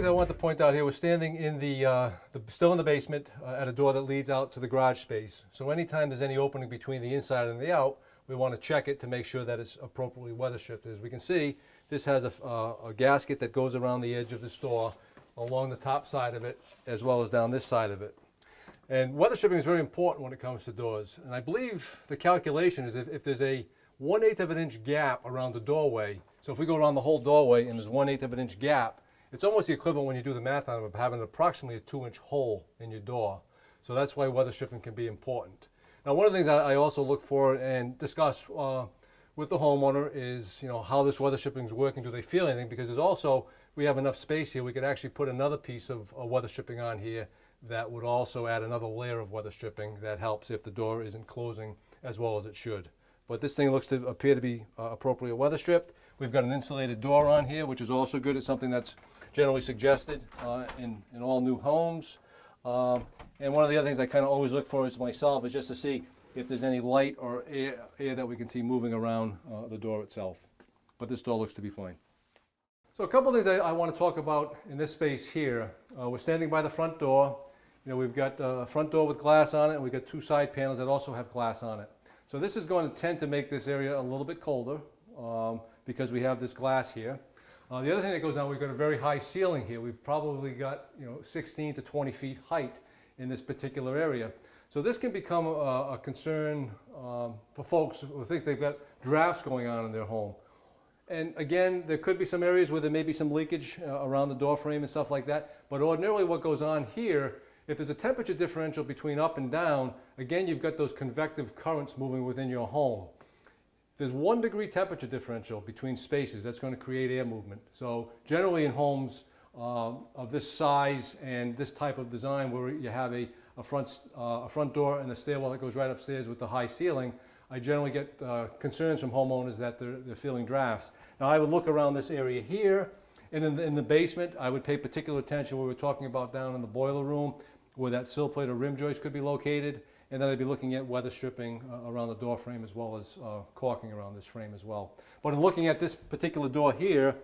I want to point out here, we're standing in still in the basement at a door that leads out to the garage space. So anytime there's any opening between the inside and the out, we want to check it to make sure that it's appropriately weather stripped. As we can see, this has a gasket that goes around the edge of this door, along the top side of it, as well as down this side of it. And weather stripping is very important when it comes to doors. And I believe the calculation is if there's a 1/8 of an inch gap around the doorway, so if we go around the whole doorway and there's 1/8 of an inch gap, it's almost the equivalent when you do the math on it of having approximately a 2-inch hole in your door. So that's why weather stripping can be important. Now, one of the things I also look for and discuss with the homeowner is, how this weather stripping is working. Do they feel anything? Because we have enough space here, we could actually put another piece of weather stripping on here that would also add another layer of weather stripping that helps if the door isn't closing as well as it should. But this thing looks to appear to be appropriately weather stripped. We've got an insulated door on here, which is also good. It's something that's generally suggested in all new homes. And one of the other things I kind of always look for myself is just to see if there's any light or air that we can see moving around the door itself. But this door looks to be fine. So a couple of things I want to talk about in this space here. We're standing by the front door. We've got a front door with glass on it, and we've got 2 side panels that also have glass on it. So this is going to tend to make this area a little bit colder because we have this glass here. The other thing that goes on, we've got a very high ceiling here. We've probably got 16 to 20 feet height in this particular area. So this can become a concern for folks who think they've got drafts going on in their home. And again, there could be some areas where there may be some leakage around the door frame and stuff like that. But ordinarily what goes on here, if there's a temperature differential between up and down, again, you've got those convective currents moving within your home. There's 1 degree temperature differential between spaces that's going to create air movement. So generally in homes of this size and this type of design where you have a front door and a stairwell that goes right upstairs with the high ceiling, I generally get concerns from homeowners that they're feeling drafts. Now I would look around this area here, and in the basement I would pay particular attention where we're talking about down in the boiler room, where that sill plate or rim joist could be located, and then I'd be looking at weather stripping around the door frame as well as caulking around this frame as well. But in looking at this particular door here,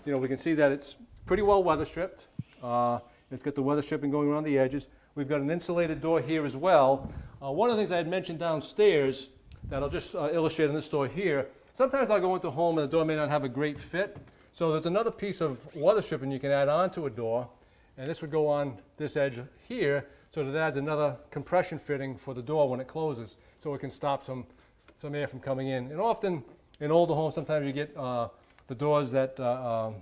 we can see that it's pretty well weather stripped. It's got the weather stripping going around the edges. We've got an insulated door here as well. One of the things I had mentioned downstairs that I'll just illustrate in this door here, sometimes I'll go into a home and the door may not have a great fit. So there's another piece of weather stripping you can add onto a door, and this would go on this edge here, so that adds another compression fitting for the door when it closes, so it can stop some air from coming in. And often in older homes, sometimes you get the doors that are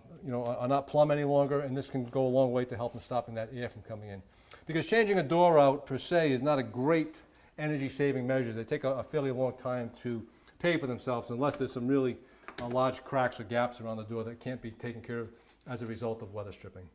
not plumb any longer, and this can go a long way to help in stopping that air from coming in. Because changing a door out per se is not a great energy saving measure. They take a fairly long time to pay for themselves unless there's some really large cracks or gaps around the door that can't be taken care of as a result of weather stripping.